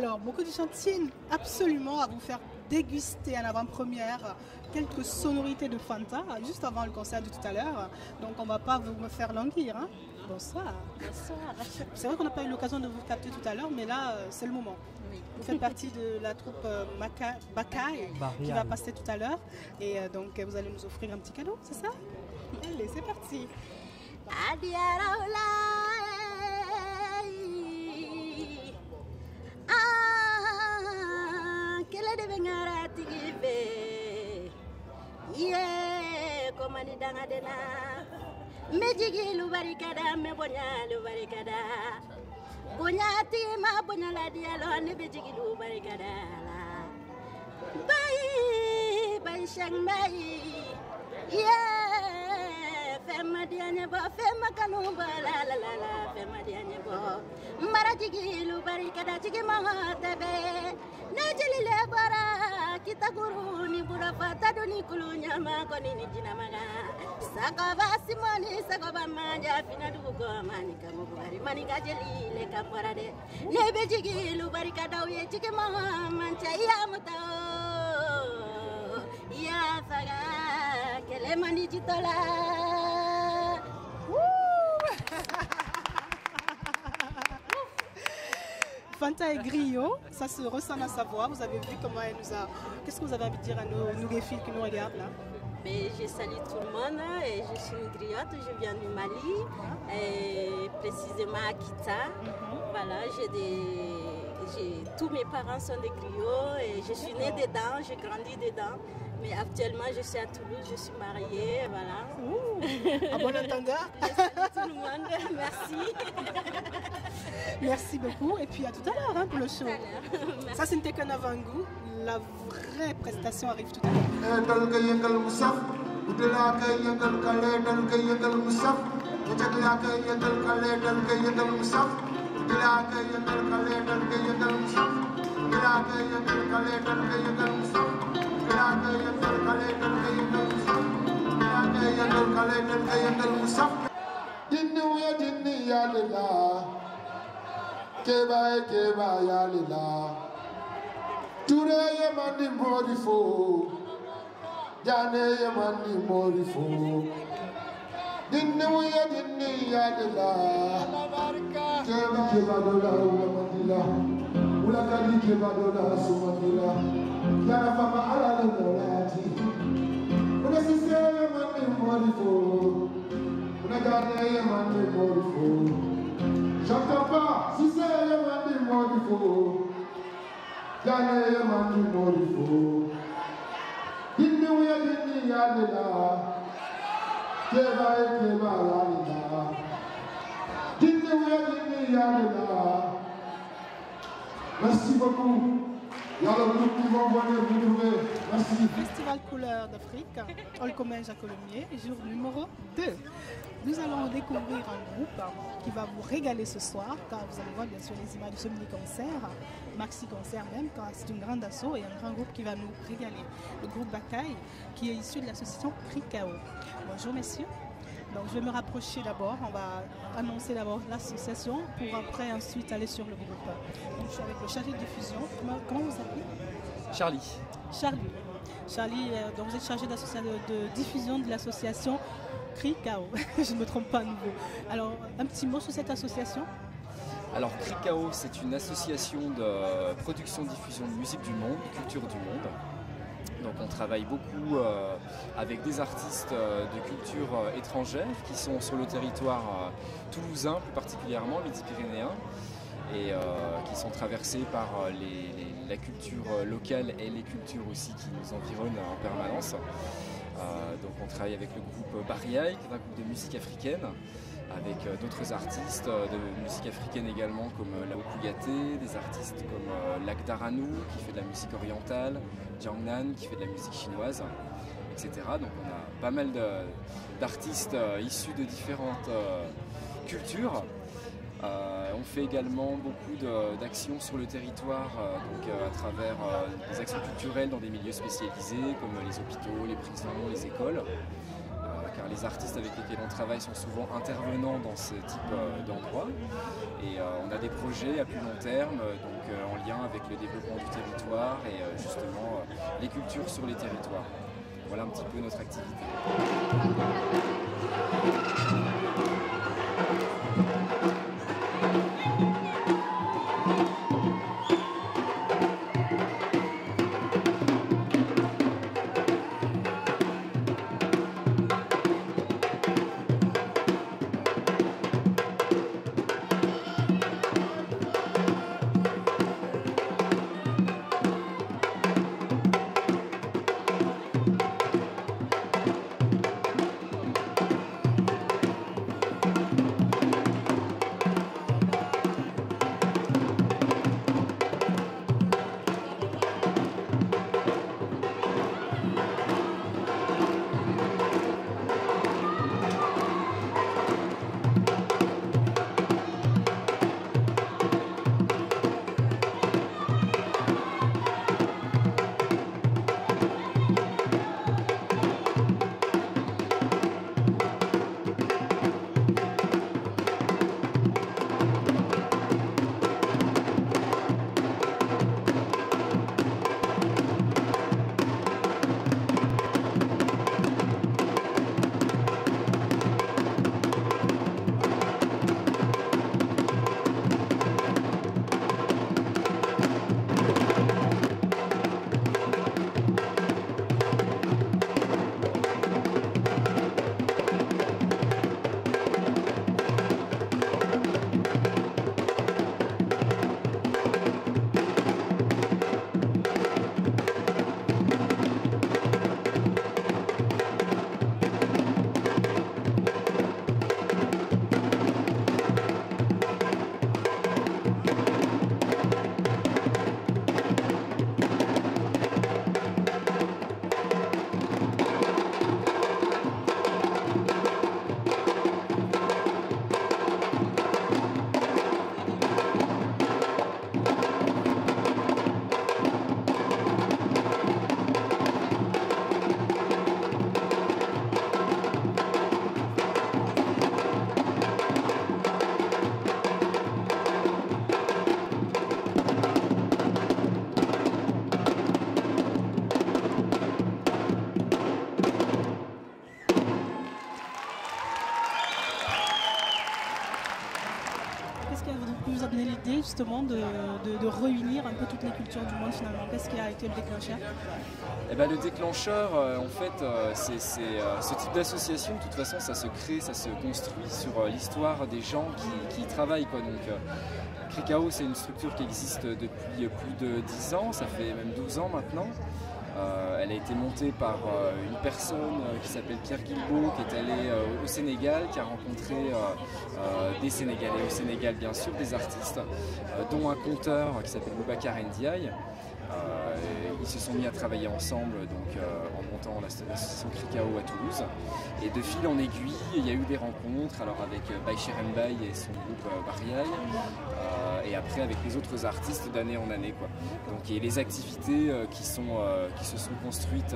Alors, beaucoup de gens tiennent absolument à vous faire déguster en avant-première quelques sonorités de Fanta, juste avant le concert de tout à l'heure. Donc, on ne va pas vous me faire languir. Hein. Bonsoir. Bonsoir. C'est vrai qu'on n'a pas eu l'occasion de vous capter tout à l'heure, mais là, c'est le moment. Oui. Vous faites partie de la troupe Bakai qui va passer tout à l'heure. Et donc, vous allez nous offrir un petit cadeau, c'est ça? Allez, c'est parti. Komani danga dena mejigi lubarikada me bonya lubarikada bonya ti ma bonya la dialo ne bejigi lubarikada la bay shang bay fema dianya bo fema kanu ba la fema dianya bo mara jigi lubarikada jigi ma tebe nejili le bara kita guru ni bura fata doni kulunya ma koni ni jina maga sakaba simoni sakaba manja fina dugo mani kamu bari mani gajeli le kapara de nebe jigi lu bari kada uye jigi ma mancha ya muta ya saga kele mani jitola. Fanta et Griot, ça se ressent dans sa voix. Vous avez vu comment elle nous a... Qu'est-ce que vous avez envie de dire à nos filles qui nous regardent là? Mais je salue tout le monde et je suis une griotte, je viens du Mali, et précisément à Kita. Voilà, tous mes parents sont des griots et je suis née dedans, j'ai grandi dedans. Mais actuellement, je suis à Toulouse, je suis mariée, voilà. À bon entendeur. Je salue tout le monde, merci. Merci beaucoup et puis à tout à l'heure hein, pour le show. Ça, ce n'était qu'un avant-goût. La vraie prestation arrive tout à l'heure. Keba ya lila Ture ye mani morifo Jane ye mani morifo Dinni ya lila Keba dola ula mandila Ula kali keba dola sumadila Yana fama ala lorati Una sise ye mani morifo Una jane ye mani morifo J'entends pas, si c'est le mandi morifo, Jane le mandi morifo, Dini ouya dini yalila, Keba yalila, Dini ouya dini yalila. Merci beaucoup. Il y a le groupe qui vont venir vous trouver. Merci. Festival Couleurs d'Afrique, Olkomé Jacques-Colomier, jour numéro 2. Nous allons découvrir un groupe qui va vous régaler ce soir, car vous allez voir bien sûr les images de ce mini-concert, maxi-concert même, car c'est une grande asso et un grand groupe qui va nous régaler. Le groupe Bakai, qui est issu de l'association Cricao. Bonjour messieurs. Donc je vais me rapprocher d'abord, on va annoncer d'abord l'association pour après ensuite aller sur le groupe. Donc je suis avec le chargé de diffusion. Comment vous appelez? Charlie. Charlie, donc vous êtes chargé de diffusion de l'association Cricao. Je ne me trompe pas à nouveau. Alors un petit mot sur cette association? Alors Cricao, c'est une association de production-diffusion de musique du monde, de culture du monde. Donc on travaille beaucoup avec des artistes de culture étrangère qui sont sur le territoire toulousain plus particulièrement, midi-pyrénéen, et qui sont traversés par la culture locale et les cultures aussi qui nous environnent en permanence. Donc on travaille avec le groupe Bariaï, qui est un groupe de musique africaine, avec d'autres artistes de musique africaine également comme Lao Kouyaté, des artistes comme Lac Daranou qui fait de la musique orientale, Jiangnan qui fait de la musique chinoise, etc. Donc on a pas mal d'artistes issus de différentes cultures. On fait également beaucoup d'actions sur le territoire, à travers des actions culturelles dans des milieux spécialisés comme les hôpitaux, les prisons, les écoles. Car les artistes avec lesquels on travaille sont souvent intervenants dans ce type d'endroit. Et on a des projets à plus long terme, donc en lien avec le développement du territoire et justement les cultures sur les territoires. Voilà un petit peu notre activité. Justement de réunir un peu toutes les cultures du monde finalement. Qu'est-ce qui a été le déclencheur? Eh ben, le déclencheur, en fait, c'est ce type d'association. De toute façon, ça se crée, ça se construit sur l'histoire des gens qui y travaillent, quoi. Donc, Cricao, c'est une structure qui existe depuis plus de 10 ans, ça fait même 12 ans maintenant. Elle a été montée par une personne qui s'appelle Pierre Guilbault, qui est allé au Sénégal, qui a rencontré des Sénégalais au Sénégal, bien sûr, des artistes, dont un conteur qui s'appelle Boubacar Ndiaye. Ils se sont mis à travailler ensemble donc, en montant l'association Cricao à Toulouse. Et de fil en aiguille, il y a eu des rencontres alors avec Baïcher Mbaye et son groupe Bariaï, et après avec les autres artistes d'année en année, quoi. Donc, et les activités qui se sont construites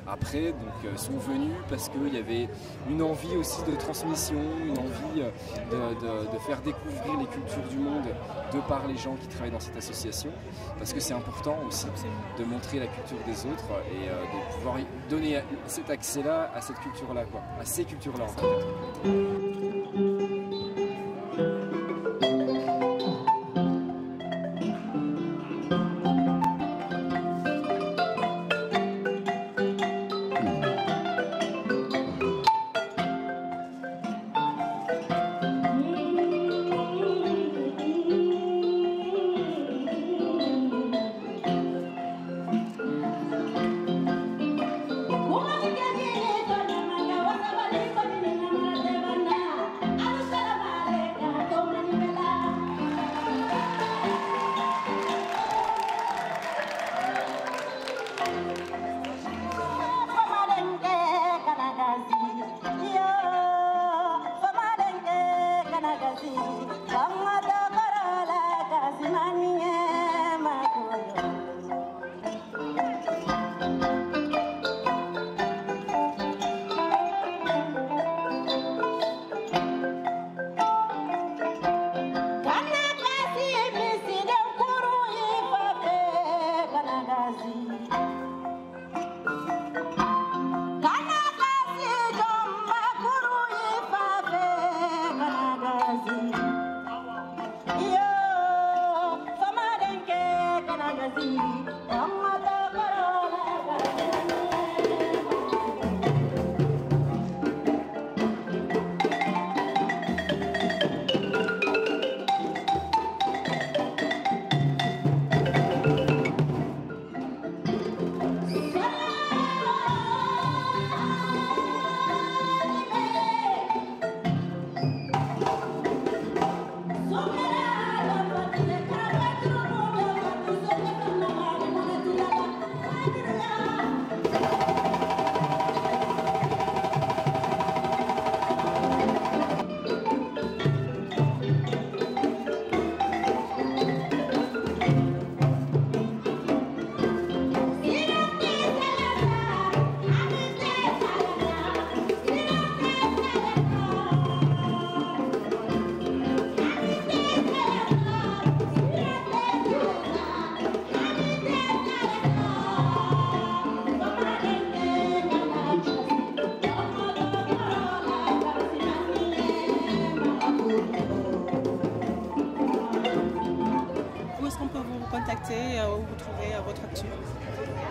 après sont venues parce qu'il y avait une envie aussi de transmission, une envie de faire découvrir les cultures du monde de par les gens qui travaillent dans cette association, parce que c'est important aussi de montrer la culture des autres et de pouvoir donner cet accès-là à cette culture-là, quoi, à ces cultures-là en fait. Woman,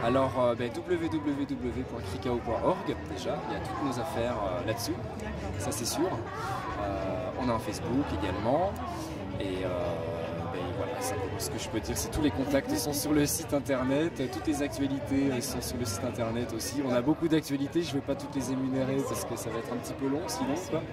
Alors www.cricao.org déjà, il y a toutes nos affaires là-dessus, ça c'est sûr. On a un Facebook également et voilà, ce que je peux dire c'est tous les contacts sont sur le site internet, toutes les actualités sont sur le site internet aussi. On a beaucoup d'actualités, je ne vais pas toutes les énumérer parce que ça va être un petit peu long sinon quoi.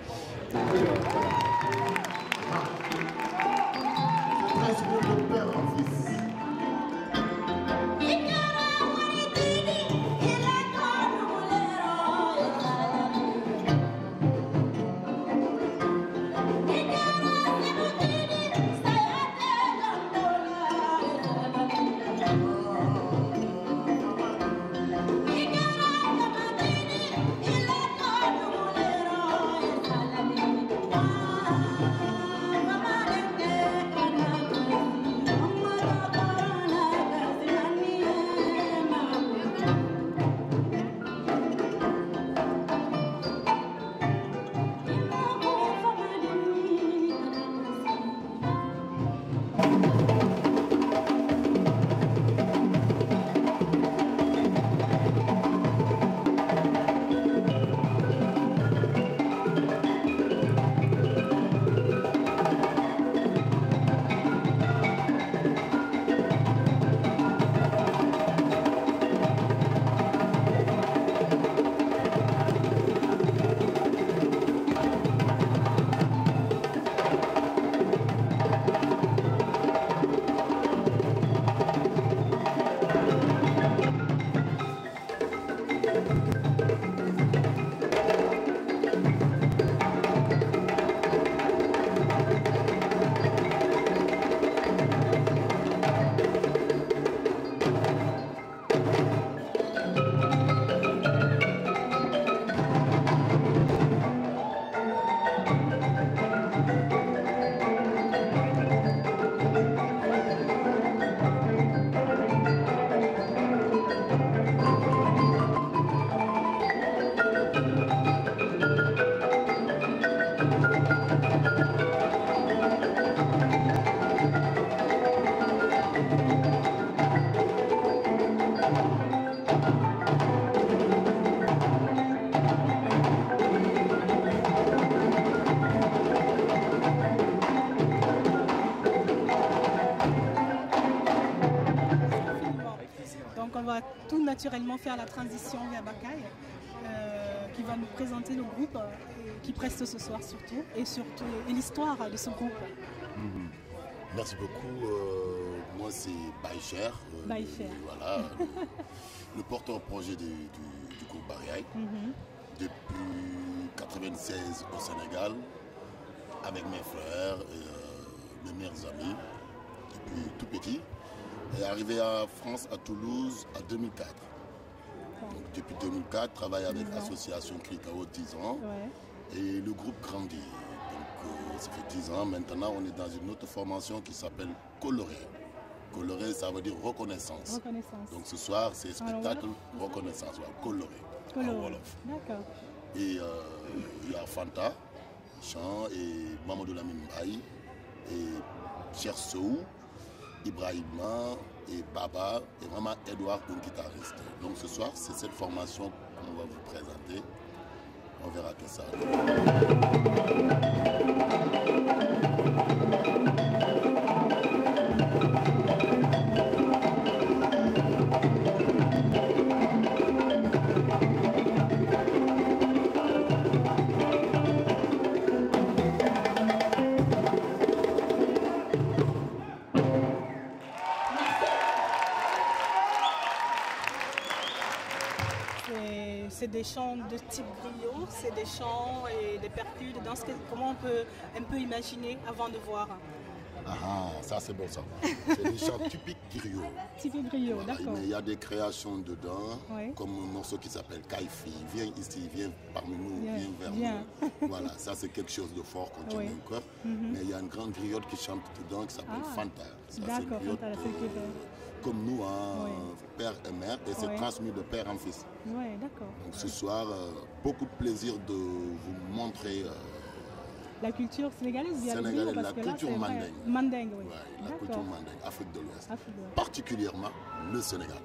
Donc, on va tout naturellement faire la transition vers Bakay, qui va nous présenter le groupe qui preste ce soir surtout, et l'histoire de ce groupe. Merci beaucoup. Moi, c'est Baïcher. Voilà, le porteur-projet du groupe Bakay. Depuis 1996 au Sénégal, avec mes frères et mes meilleurs amis, depuis tout petit. Et arrivé en France, à Toulouse, en 2004. Donc, depuis 2004, travaille avec l'association Cricao 10 ans. Et le groupe grandit. Donc, ça fait 10 ans. Maintenant, on est dans une autre formation qui s'appelle Coloré. Coloré, ça veut dire reconnaissance. Donc, ce soir, c'est spectacle reconnaissance. Coloré. D'accord. Et il y a Fanta, chant, et Mamadou Lamine Mbaye, et Cher Sou, Ibrahima et Baba, et vraiment Edouard, un guitariste. Donc ce soir, c'est cette formation qu'on va vous présenter. On verra que ça. C'est des chants de type griot, c'est des chants et des percus, comment on peut un peu imaginer avant de voir. Ah, ça c'est bon ça. C'est des chants typiques griots. Typique griot, voilà, d'accord. Mais il y a des créations dedans, comme un morceau qui s'appelle Kaifi. Viens ici, viens parmi nous, viens vers nous. Voilà, ça c'est quelque chose de fort qu'on tient au cœur. Mais il y a une grande griotte qui chante dedans qui s'appelle Fanta. D'accord, Fanta, comme nous, père et mère, et c'est transmis de père en fils. D'accord. Donc ce soir, beaucoup de plaisir de vous montrer La culture sénégalaise via le griot, parce que là, c'est mandingue. Mandingue, oui. Ouais, la culture mandingue, Afrique de l'Ouest. Particulièrement le Sénégal.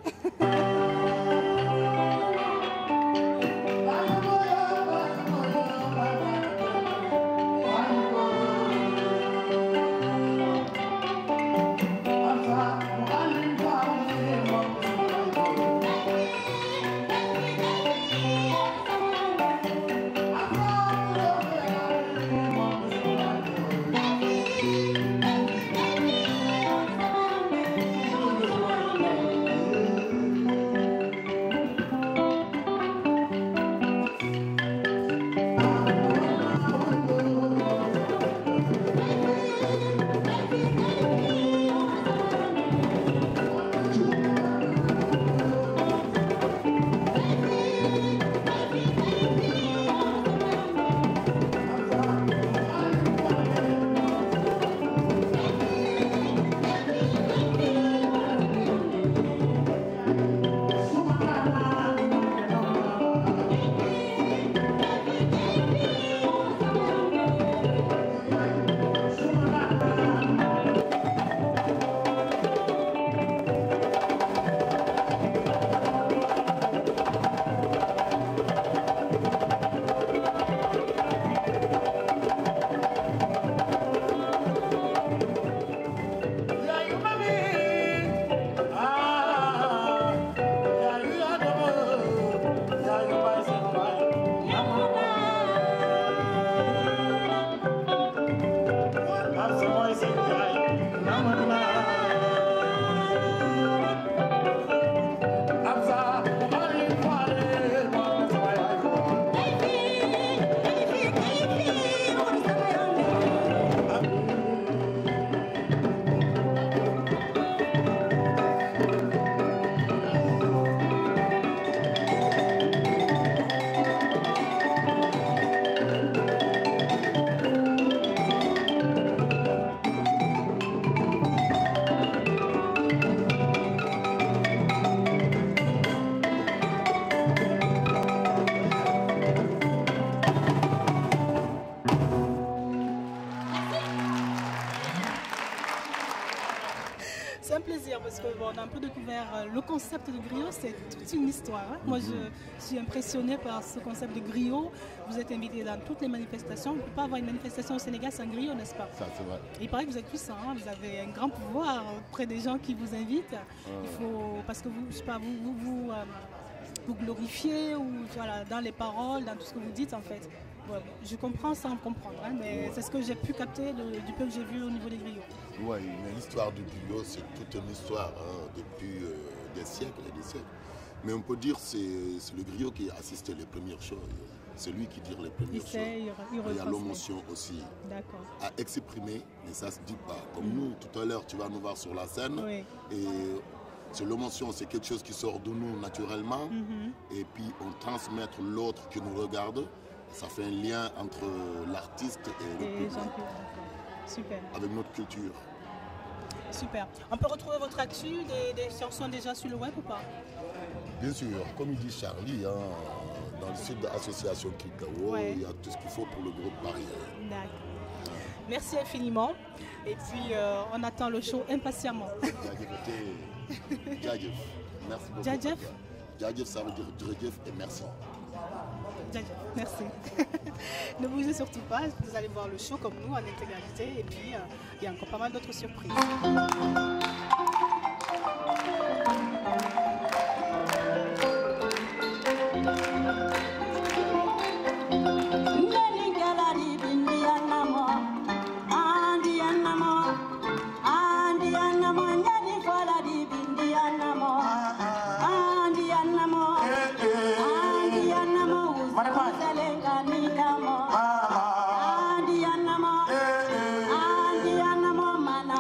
C'est un plaisir parce qu'on a un peu découvert le concept de griot, c'est toute une histoire. Hein. Moi, je suis impressionnée par ce concept de griot. Vous êtes invité dans toutes les manifestations. On ne peut pas avoir une manifestation au Sénégal sans griot, n'est-ce pas? Ça, c'est vrai. Il paraît que vous êtes puissant, hein. Vous avez un grand pouvoir auprès des gens qui vous invitent. Il faut, parce que vous, je sais pas, vous glorifiez ou voilà, dans les paroles, dans tout ce que vous dites en fait. Ouais, je comprends sans comprendre, hein, mais c'est ce que j'ai pu capter du peu que j'ai vu au niveau des griots. Oui, mais l'histoire du griot, c'est toute une histoire hein, depuis des siècles et des siècles. Mais on peut dire que c'est le griot qui assistait les premières choses. C'est lui qui dit les premières choses. Il y a l'émotion aussi à exprimer, mais ça ne se dit pas. Comme nous, tout à l'heure, tu vas nous voir sur la scène. Oui. Et c'est l'émotion, c'est quelque chose qui sort de nous naturellement. Et puis on transmet l'autre qui nous regarde. Ça fait un lien entre l'artiste et le public. Super. Avec notre culture. Super. On peut retrouver votre actu, des chansons déjà sur le web ou pas? Bien sûr, comme il dit Charlie, hein, dans le site de l'association Krikao, il y a tout ce qu'il faut pour le groupe Barrière. D'accord. Merci infiniment. Et puis on attend le show impatiemment. Djadjef. Merci beaucoup. Djadjef? Djadjef, ça veut dire Djadjef et merci. Djadjef, merci. Ne bougez surtout pas, vous allez voir le show comme nous en intégralité et puis il y a encore pas mal d'autres surprises.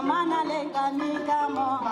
Mana lenga nikamo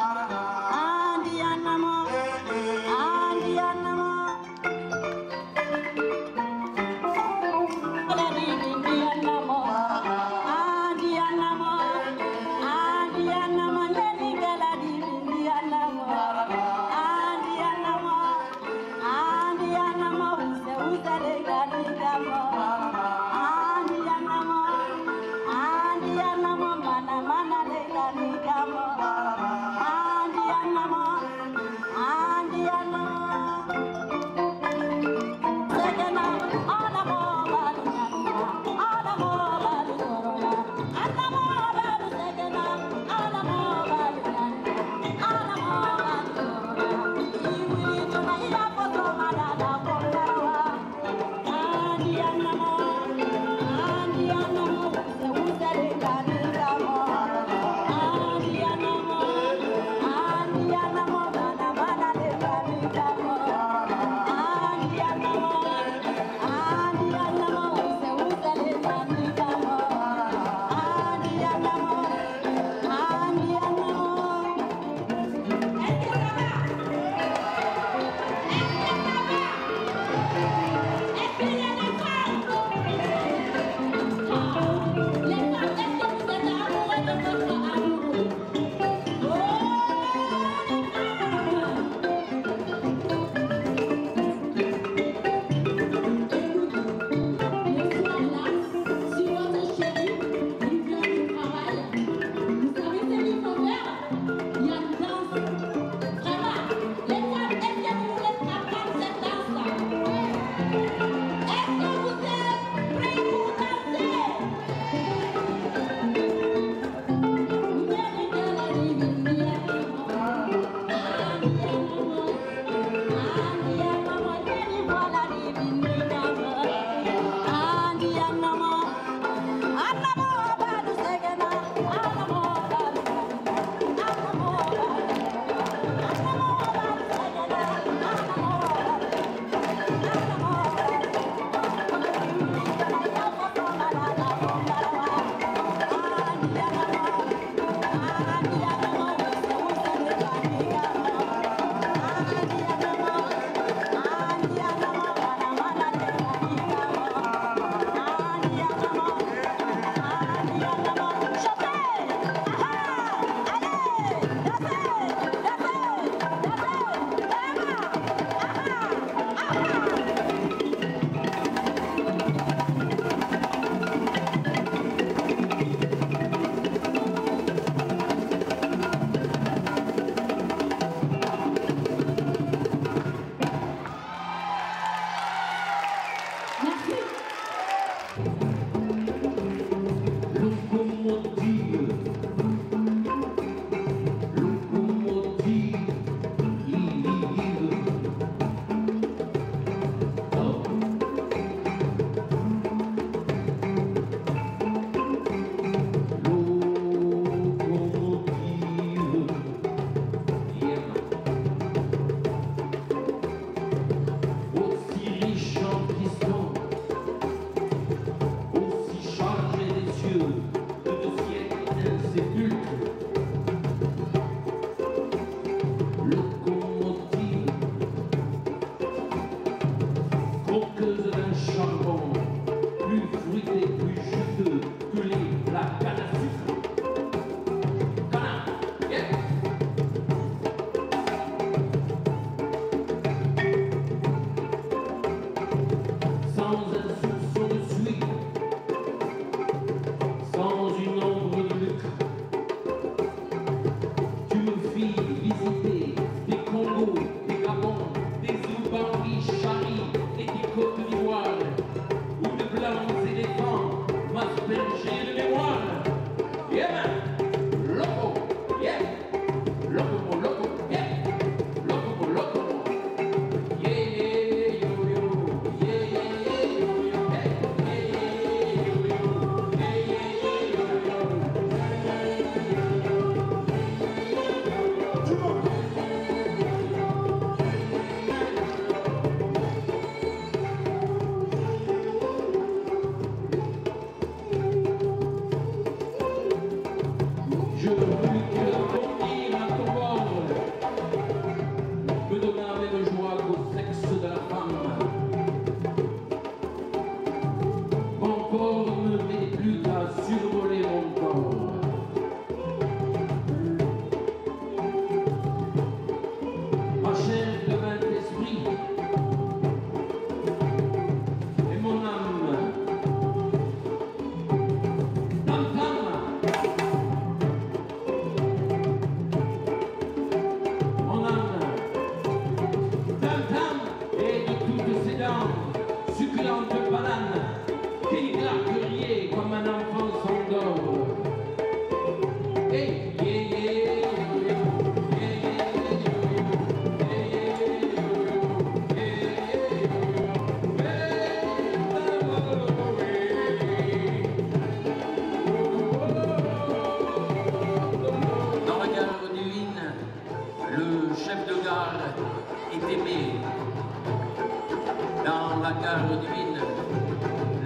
Dans la gare divine,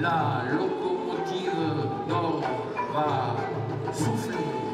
la locomotive d'or va souffler.